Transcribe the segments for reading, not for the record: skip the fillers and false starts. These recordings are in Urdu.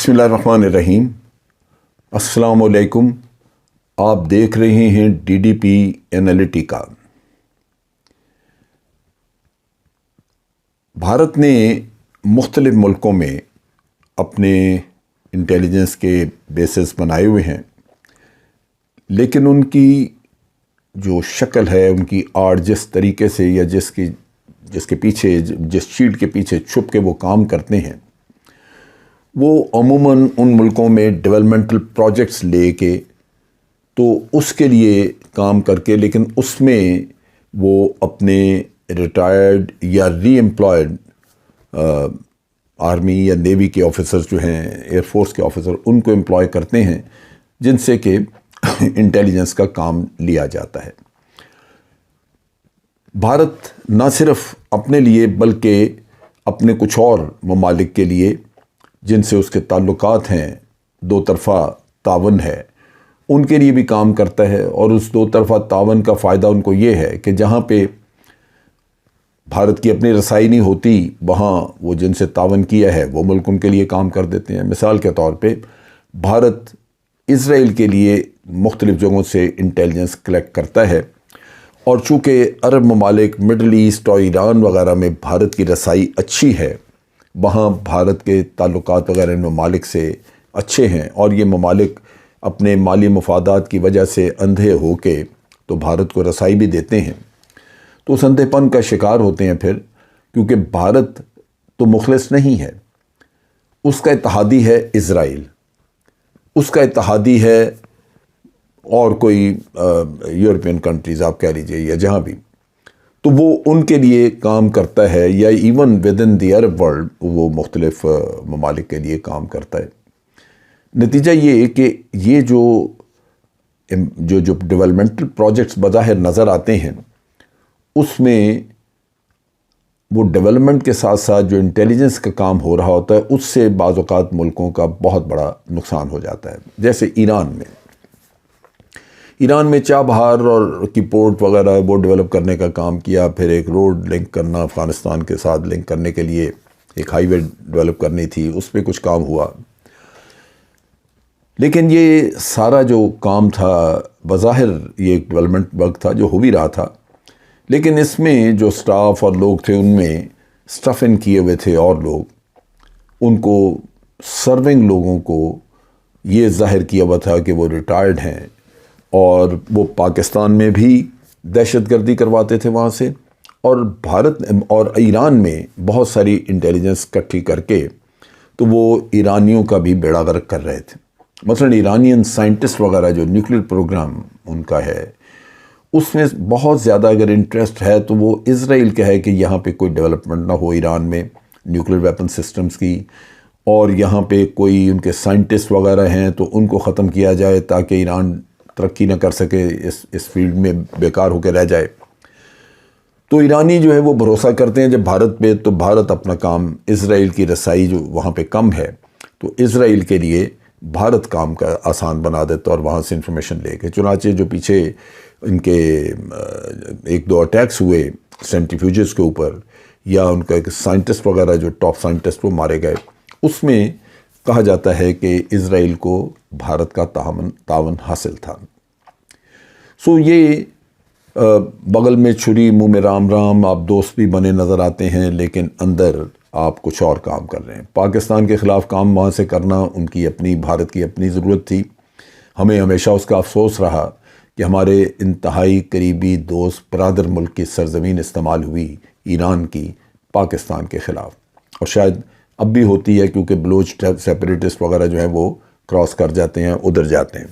بسم اللہ الرحمن الرحیم۔ السلام علیکم۔ آپ دیکھ رہے ہیں D D P Analytica. Bharat نے مختلف ملکوں میں اپنے انٹیلیجنس کے بیسز بنائے ہوئے ہیں، لیکن ان کی جو شکل ہے، ان کی آڑ جس طریقے سے یا جس کے پیچھے، جس شیلڈ کے پیچھے چھپ کے وہ کام کرتے ہیں، وہ عموماً ان ملکوں میں ڈیولپمنٹل پروجیکٹس لے کے تو اس کے لیے کام کر کے، لیکن اس میں وہ اپنے ریٹائرڈ یا ری امپلائڈ آرمی یا نیوی کے آفیسرز جو ہیں، ایئر فورس کے آفیسر، ان کو امپلائے کرتے ہیں، جن سے کہ انٹیلیجنس کا کام لیا جاتا ہے۔ بھارت نہ صرف اپنے لیے بلکہ اپنے کچھ اور ممالک کے لیے جن سے اس کے تعلقات ہیں، دو طرفہ تعاون ہے، ان کے لیے بھی کام کرتا ہے۔ اور اس دو طرفہ تعاون کا فائدہ ان کو یہ ہے کہ جہاں پہ بھارت کی اپنی رسائی نہیں ہوتی، وہاں وہ جن سے تعاون کیا ہے وہ ملک ان کے لیے کام کر دیتے ہیں۔ مثال کے طور پہ بھارت اسرائیل کے لیے مختلف جگہوں سے انٹیلیجنس کلیکٹ کرتا ہے، اور چونکہ عرب ممالک، مڈل ایسٹ اور ایران وغیرہ میں بھارت کی رسائی اچھی ہے، وہاں بھارت کے تعلقات وغیرہ ان ممالک سے اچھے ہیں، اور یہ ممالک اپنے مالی مفادات کی وجہ سے اندھے ہو کے تو بھارت کو رسائی بھی دیتے ہیں، تو اس اندھے پن کا شکار ہوتے ہیں پھر، کیونکہ بھارت تو مخلص نہیں ہے، اس کا اتحادی ہے اسرائیل، اس کا اتحادی ہے اور کوئی یورپین کنٹریز آپ کہہ لیجئے یا جہاں بھی، تو وہ ان کے لیے کام کرتا ہے، یا even with in the Arab world وہ مختلف ممالک کے لیے کام کرتا ہے۔ نتیجہ یہ کہ یہ جو ڈیولپمنٹل پروجیکٹس بظاہر نظر آتے ہیں، اس میں وہ ڈیولپمنٹ کے ساتھ ساتھ جو انٹیلیجنس کا کام ہو رہا ہوتا ہے، اس سے بعض اوقات ملکوں کا بہت بڑا نقصان ہو جاتا ہے۔ جیسے ایران میں چابہار اور کی پورٹ وغیرہ وہ ڈیولپ کرنے کا کام کیا، پھر ایک روڈ لنک کرنا، افغانستان کے ساتھ لنک کرنے کے لیے ایک ہائی وے ڈیولپ کرنی تھی، اس پہ کچھ کام ہوا، لیکن یہ سارا جو کام تھا بظاہر یہ ایک ڈیولپمنٹ ورک تھا جو ہو بھی رہا تھا، لیکن اس میں جو سٹاف اور لوگ تھے، ان میں سٹف ان کیے ہوئے تھے اور لوگ، ان کو سرونگ لوگوں کو یہ ظاہر کیا ہوا تھا کہ وہ ریٹائرڈ ہیں، اور وہ پاکستان میں بھی دہشت گردی کرواتے تھے وہاں سے، اور بھارت اور ایران میں بہت ساری انٹیلیجنس اکٹھی کر کے تو وہ ایرانیوں کا بھی بیڑا غرق کر رہے تھے۔ مثلا ایرانین سائنٹسٹ وغیرہ جو نیوکلیر پروگرام ان کا ہے، اس میں بہت زیادہ اگر انٹرسٹ ہے تو وہ اسرائیل کا ہے کہ یہاں پہ کوئی ڈیولپمنٹ نہ ہو ایران میں نیوکلیر ویپن سسٹمز کی، اور یہاں پہ کوئی ان کے سائنٹسٹ وغیرہ ہیں تو ان کو ختم کیا جائے تاکہ ایران ترقی نہ کر سکے، اس فیلڈ میں بیکار ہو کے رہ جائے۔ تو ایرانی جو ہے وہ بھروسہ کرتے ہیں جب بھارت پہ، تو بھارت اپنا کام، اسرائیل کی رسائی جو وہاں پہ کم ہے تو اسرائیل کے لیے بھارت کام کا آسان بنا دیتا، اور وہاں سے انفارمیشن لے کے، چنانچہ جو پیچھے ان کے ایک دو اٹیکس ہوئے سینٹریفیوجز کے اوپر، یا ان کا ایک سائنٹسٹ وغیرہ جو ٹاپ سائنٹسٹ وہ مارے گئے، اس میں کہا جاتا ہے کہ اسرائیل کو بھارت کا تعاون حاصل تھا۔ سو یہ بغل میں چھری منہ میں رام رام، آپ دوست بھی بنے نظر آتے ہیں، لیکن اندر آپ کچھ اور کام کر رہے ہیں۔ پاکستان کے خلاف کام وہاں سے کرنا ان کی اپنی، بھارت کی اپنی ضرورت تھی۔ ہمیں ہمیشہ اس کا افسوس رہا کہ ہمارے انتہائی قریبی دوست برادر ملک کی سرزمین استعمال ہوئی ایران کی پاکستان کے خلاف، اور شاید اب بھی ہوتی ہے، کیونکہ بلوچ سیپریٹسٹ وغیرہ جو ہیں وہ کراس کر جاتے ہیں، ادھر جاتے ہیں۔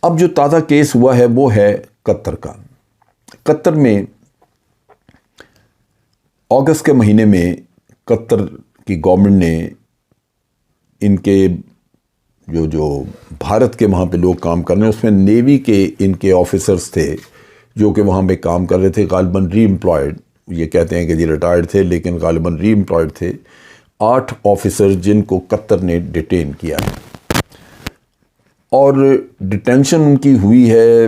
اب جو تازہ کیس ہوا ہے وہ ہے قطر کا۔ قطر میں اگست کے مہینے میں قطر کی گورنمنٹ نے ان کے جو بھارت کے وہاں پہ لوگ کام کر رہے ہیں، اس میں نیوی کے ان کے آفیسرز تھے جو کہ وہاں پہ کام کر رہے تھے، غالباً ری امپلائڈ، یہ کہتے ہیں کہ جی ریٹائرڈ تھے لیکن غالباً ری امپلائڈ تھے، 8 آفیسر جن کو قطر نے ڈیٹین کیا ہے، اور ڈیٹینشن ان کی ہوئی ہے۔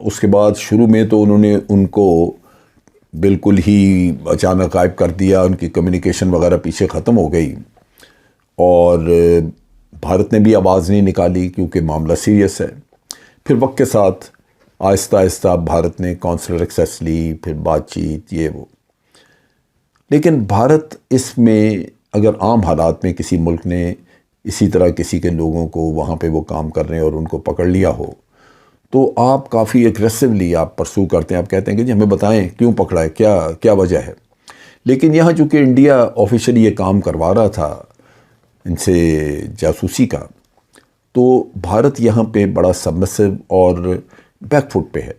اس کے بعد شروع میں تو انہوں نے ان کو بالکل ہی اچانک غائب کر دیا، ان کی کمیونیکیشن وغیرہ پیچھے ختم ہو گئی، اور بھارت نے بھی آواز نہیں نکالی کیونکہ معاملہ سیریس ہے. پھر وقت کے ساتھ آہستہ آہستہ بھارت نے کونسلر ایکسیس لی، پھر بات چیت یہ وہ. لیکن بھارت اس میں اگر عام حالات میں کسی ملک نے اسی طرح کسی کے لوگوں کو وہاں پہ وہ کام کر رہے ہیں اور ان کو پکڑ لیا ہو تو آپ کافی ایگریسولی آپ پرسو کرتے ہیں، آپ کہتے ہیں کہ جی ہمیں بتائیں کیوں پکڑا ہے، کیا وجہ ہے. لیکن یہاں چونکہ انڈیا آفیشلی یہ کام کروا رہا تھا ان سے جاسوسی کا، تو بھارت یہاں پہ بڑا سبمسو اور بیک فٹ پہ ہے.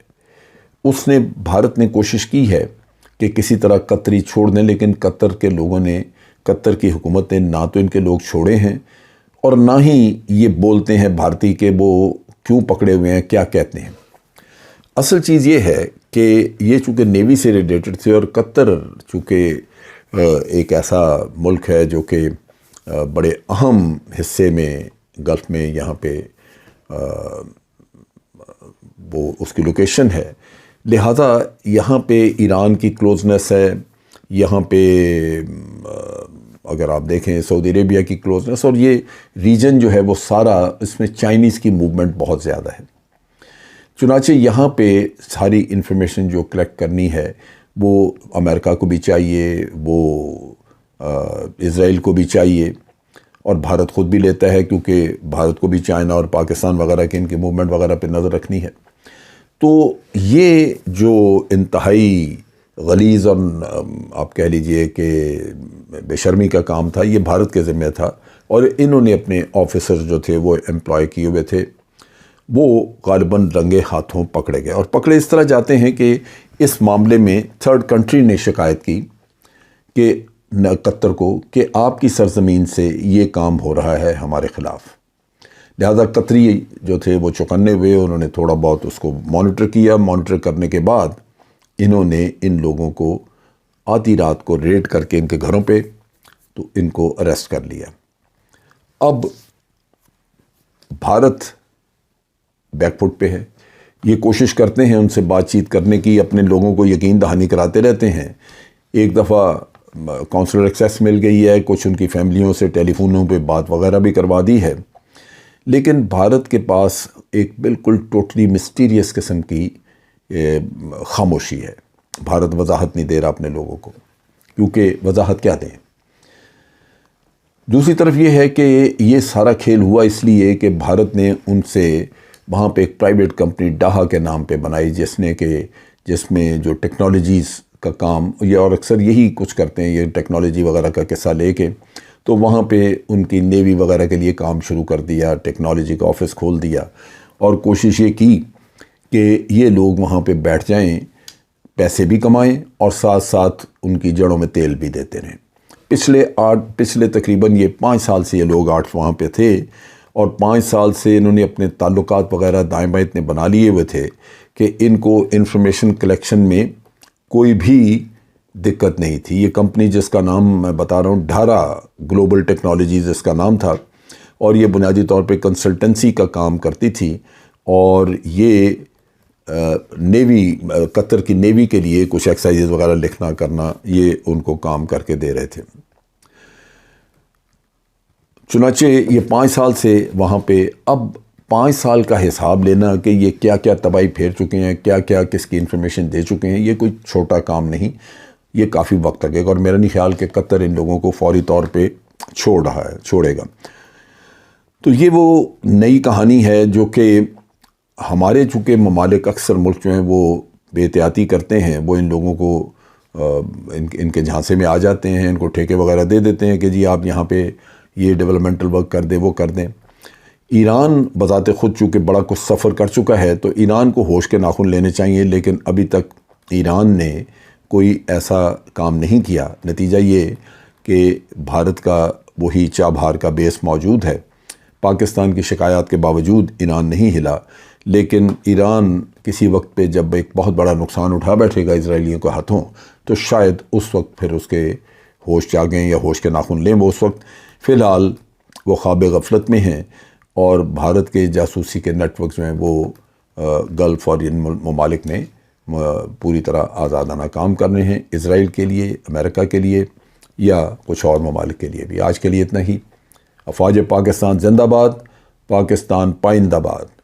بھارت نے کوشش کی ہے کہ کسی طرح قطری چھوڑ دیں، لیکن قطر کے لوگوں نے، قطر کی حکومت نے نہ تو ان کے لوگ چھوڑے ہیں اور نہ ہی یہ بولتے ہیں بھارتی کہ وہ کیوں پکڑے ہوئے ہیں، کیا کہتے ہیں. اصل چیز یہ ہے کہ یہ چونکہ نیوی سے ریلیٹڈ تھے اور قطر چونکہ ایک ایسا ملک ہے جو کہ بڑے اہم حصے میں گلف میں یہاں پہ وہ اس کی لوکیشن ہے، لہذا یہاں پہ ایران کی کلوزنس ہے، یہاں پہ اگر آپ دیکھیں سعودی عربیہ کی کلوزنس، اور یہ ریجن جو ہے وہ سارا اس میں چائنیز کی موومنٹ بہت زیادہ ہے. چنانچہ یہاں پہ ساری انفارمیشن جو کلیکٹ کرنی ہے وہ امریکہ کو بھی چاہیے، وہ اسرائیل کو بھی چاہیے، اور بھارت خود بھی لیتا ہے کیونکہ بھارت کو بھی چائنا اور پاکستان وغیرہ کے ان کی موومنٹ وغیرہ پہ نظر رکھنی ہے. تو یہ جو انتہائی غلیظ اور آپ کہہ لیجئے کہ بے شرمی کا کام تھا، یہ بھارت کے ذمہ تھا، اور انہوں نے اپنے آفیسر جو تھے وہ امپلائی کیے ہوئے تھے، وہ غالباً رنگے ہاتھوں پکڑے گئے. اور پکڑے اس طرح جاتے ہیں کہ اس معاملے میں تھرڈ کنٹری نے شکایت کی کہ قطر کو کہ آپ کی سرزمین سے یہ کام ہو رہا ہے ہمارے خلاف. لہذا قطری جو تھے وہ چوکنے ہوئے، انہوں نے تھوڑا بہت اس کو مانیٹر کیا. مانیٹر کرنے کے بعد انہوں نے ان لوگوں کو آدھی رات کو ریڈ کر کے ان کے گھروں پہ تو ان کو اریسٹ کر لیا. اب بھارت بیک فٹ پہ ہے، یہ کوشش کرتے ہیں ان سے بات چیت کرنے کی، اپنے لوگوں کو یقین دہانی کراتے رہتے ہیں. ایک دفعہ کونسلر ایکسیس مل گئی ہے، کچھ ان کی فیملیوں سے ٹیلی فونوں پہ بات وغیرہ بھی کروا دی ہے، لیکن بھارت کے پاس ایک بالکل ٹوٹلی مسٹیریس قسم کی خاموشی ہے. بھارت وضاحت نہیں دے رہا اپنے لوگوں کو، کیونکہ وضاحت کیا دیں. دوسری طرف یہ ہے کہ یہ سارا کھیل ہوا اس لیے کہ بھارت نے ان سے وہاں پہ ایک پرائیویٹ کمپنی ڈاہا کے نام پہ بنائی، جس میں جو ٹیکنالوجیز کا کام، یہ اور اکثر یہی کچھ کرتے ہیں، یہ ٹیکنالوجی وغیرہ کا قصہ لے کے تو وہاں پہ ان کی نیوی وغیرہ کے لیے کام شروع کر دیا، ٹیکنالوجی کا آفس کھول دیا، اور کوشش یہ کی کہ یہ لوگ وہاں پہ بیٹھ جائیں، پیسے بھی کمائیں اور ساتھ ساتھ ان کی جڑوں میں تیل بھی دیتے رہیں. پچھلے تقریباً یہ 5 سال سے یہ لوگ وہاں پہ تھے، اور 5 سال سے انہوں نے اپنے تعلقات وغیرہ دائیں بائیں اتنے بنا لیے ہوئے تھے کہ ان کو انفارمیشن کلیکشن میں کوئی بھی دقت نہیں تھی. یہ کمپنی جس کا نام میں بتا رہا ہوں، ڈھارا گلوبل ٹیکنالوجیز اس کا نام تھا، اور یہ بنیادی طور پہ کنسلٹنسی کا کام کرتی تھی، اور یہ نیوی، قطر کی نیوی کے لیے کچھ ایکسرسائز وغیرہ لکھنا کرنا، یہ ان کو کام کر کے دے رہے تھے. چنانچہ یہ 5 سال سے وہاں پہ، اب 5 سال کا حساب لینا کہ یہ کیا کیا تباہی پھیر چکے ہیں، کیا کیا کس کی انفارمیشن دے چکے ہیں، یہ کوئی چھوٹا کام نہیں، یہ کافی وقت لگے گا. اور میرا نہیں خیال کہ قطر ان لوگوں کو فوری طور پہ چھوڑے گا. تو یہ وہ نئی کہانی ہے جو کہ ہمارے چونکہ ممالک، اکثر ملک جو ہیں وہ بے احتیاطی کرتے ہیں، وہ ان لوگوں کو ان کے جھانسے میں آ جاتے ہیں، ان کو ٹھیکے وغیرہ دے دیتے ہیں کہ جی آپ یہاں پہ یہ ڈیولپمنٹل ورک کر دیں، وہ کر دیں. ایران بذات خود چونکہ بڑا کچھ سفر کر چکا ہے تو ایران کو ہوش کے ناخن لینے چاہیے، لیکن ابھی تک ایران نے کوئی ایسا کام نہیں کیا. نتیجہ یہ کہ بھارت کا وہی چابہار کا بیس موجود ہے. پاکستان کی شکایات کے باوجود ایران نہیں ہلا، لیکن ایران کسی وقت پہ جب ایک بہت بڑا نقصان اٹھا بیٹھے گا اسرائیلیوں کے ہاتھوں، تو شاید اس وقت پھر اس کے ہوش جاگیں یا ہوش کے ناخن لیں. وہ اس وقت فی الحال وہ خواب غفلت میں ہیں، اور بھارت کے جاسوسی کے نیٹ ورکس میں وہ گلف اور ان ممالک میں پوری طرح آزادانہ کام کر رہے ہیں، اسرائیل کے لیے، امریکہ کے لیے، یا کچھ اور ممالک کے لیے بھی. آج کے لیے اتنا ہی. افواج پاکستان زندہ باد، پاکستان پائندہ باد۔